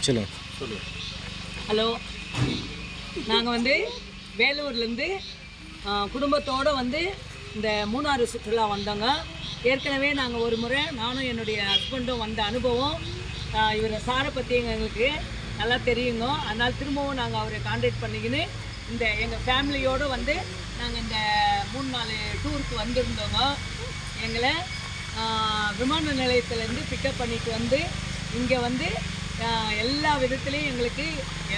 சொல்லுங்க. ஹலோ, நாங்கள் வந்து வேலூர்லேருந்து குடும்பத்தோடு வந்து இந்த மூணாறு சுற்றுலா வந்தோங்க. ஏற்கனவே நாங்கள் ஒரு முறை நானும் என்னுடைய ஹஸ்பண்டும் வந்த அனுபவம் இவர் சாரை பற்றி எங்களுக்கு நல்லா தெரியுங்க. அதனால் திரும்பவும் நாங்கள் அவரை கான்டாக்ட் பண்ணிக்கின்னு இந்த எங்கள் ஃபேமிலியோடு வந்து நாங்கள் இந்த 3-4 டூருக்கு வந்திருந்தோங்க. எங்களை விமான நிலையத்திலேருந்து பிக்கப் பண்ணிட்டு வந்து இங்கே வந்து எல்லா விதத்துலேயும் எங்களுக்கு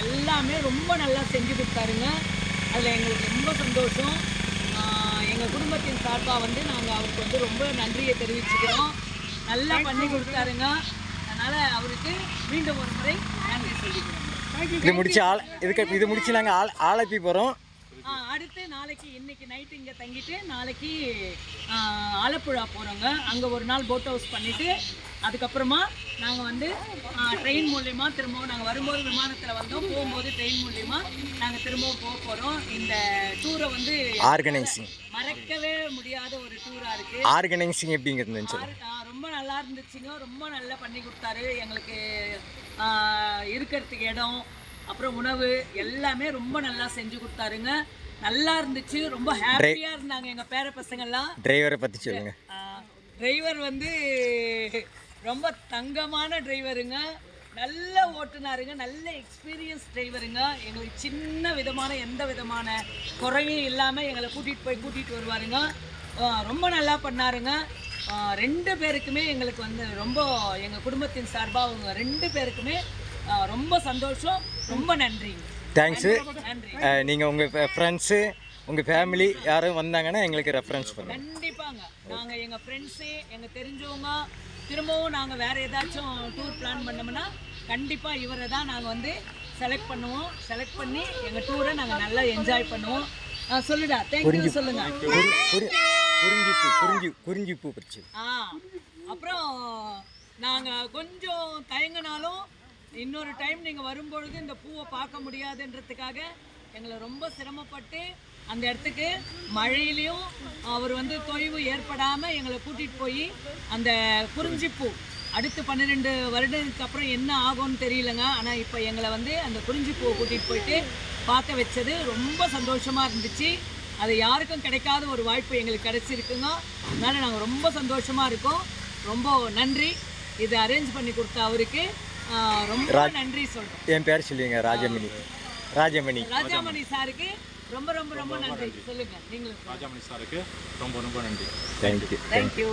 எல்லாமே ரொம்ப நல்லா செஞ்சு கொடுத்தாருங்க. அதில் எங்களுக்கு ரொம்ப சந்தோஷம். எங்கள் குடும்பத்தின் சார்பாக வந்து நாங்கள் அவருக்கு வந்து ரொம்ப நன்றியை தெரிவிச்சுக்கிறோம். நல்லா பண்ணி கொடுத்தாருங்க. அதனால் அவருக்கு மீண்டும் ஒரு முறை நன்றி சொல்லிக்கிறோம். இது முடிச்சு நாங்கள் ஆலப்பி போகிறோம். அடுத்து நாளைக்கு இன்னைக்கு நைட்டு இங்கே தங்கிட்டு நாளைக்கு ஆலப்புழா போகிறோங்க. அங்கே ஒரு நாள் போட் ஹவுஸ் பண்ணிவிட்டு அதுக்கப்புறமா நாங்கள் வந்து ட்ரெயின் மூலயமா திரும்பவும் நாங்கள் வரும்போது விமானத்தில் வந்தோம், போகும்போது ட்ரெயின் மூலயமா நாங்கள் திரும்பவும் போக போகிறோம். இந்த டூரை வந்து ஆர்கனைசிங் மறக்கவே முடியாத ஒரு டூராக இருக்குது. ஆர்கனைசிங் எப்படிங்க இருந்துச்சு? ரொம்ப நல்லா இருந்துச்சுங்க. ரொம்ப நல்லா பண்ணி கொடுத்தாரு எங்களுக்கு. இருக்கிறதுக்கு இடம், அப்புறம் உணவு எல்லாமே ரொம்ப நல்லா செஞ்சு கொடுத்தாருங்க. நல்லா இருந்துச்சு. ரொம்ப ஹாப்பியாக இருந்தாங்க எங்கள் பேர பசங்கள்லாம். டிரைவரை பற்றி சொல்லுங்கள். டிரைவர் வந்து ரொம்ப தங்கமான டிரைவருங்க. நல்லா ஓட்டுனாருங்க. நல்ல எக்ஸ்பீரியன்ஸ் டிரைவருங்க. எங்களுக்கு சின்ன விதமான எந்த விதமான குறையும் இல்லாமல் எங்களை கூட்டிகிட்டு வருவாருங்க. ரொம்ப நல்லா பண்ணாருங்க. 2 பேருக்குமே எங்களுக்கு வந்து ரொம்ப எங்கள் குடும்பத்தின் சார்பாக அவங்க 2 பேருக்குமே ரொம்ப சந்தோஷம். ரொம்ப நன்றிங்க. தேங்க்ஸு. நன்றி. நீங்கள் உங்கள் ஃப்ரெண்ட்ஸு உங்கள் ஃபேமிலி யாரும் வந்தாங்கன்னா எங்களுக்கு ரெஃபரன்ஸ் பண்ணுங்கள். கண்டிப்பாங்க. நாங்கள் எங்கள் ஃப்ரெண்ட்ஸு எங்கள் தெரிஞ்சவங்க திரும்பவும் நாங்கள் வேறு ஏதாச்சும் டூர் பிளான் பண்ணோம்னா கண்டிப்பாக இவரை தான் நாங்கள் வந்து செலக்ட் பண்ணுவோம். செலக்ட் பண்ணி எங்கள் டூரை நாங்கள் நல்லா என்ஜாய் பண்ணுவோம். சொல்லுடா, தேங்க்யூ சொல்லுங்க. குறிஞ்சிப்பூ பறிச்சு அப்புறம் நாங்கள் கொஞ்சம் தயங்கினாலும் இன்னொரு டைம் நீங்கள் வரும்பொழுது இந்த பூவை பார்க்க முடியாதுன்றதுக்காக எங்களை ரொம்ப சிரமப்பட்டு அந்த இடத்துக்கு மழையிலையும் அவர் வந்து தொய்வு ஏற்படாமல் எங்களை கூட்டிகிட்டு போய் அந்த குறிஞ்சிப்பூ அடுத்து 12 வருடத்துக்கு அப்புறம் என்ன ஆகும்னு தெரியலங்க. ஆனால் இப்போ எங்களை வந்து அந்த குறிஞ்சிப்பூவை கூட்டிகிட்டு போயிட்டு பார்க்க வச்சது ரொம்ப சந்தோஷமாக இருந்துச்சு. அது யாருக்கும் கிடைக்காத ஒரு வாய்ப்பு எங்களுக்கு கிடைச்சிருக்குங்க. அதனால் நாங்கள் ரொம்ப சந்தோஷமாக இருக்கோம். ரொம்ப நன்றி. இது அரேஞ்ச் பண்ணி கொடுத்த அவருக்கு ரொம்ப நன்றி சொல்கிறோம். என் பேர் சொல்லுவீங்க? ராஜாமணி சாருக்கு ரொம்ப ரொம்ப ரொம்ப நன்றி சொல்லுங்க. நீங்களும் ராஜாமணி சாருக்கு ரொம்ப ரொம்ப நன்றி. தேங்க்யூ. தேங்க்யூ.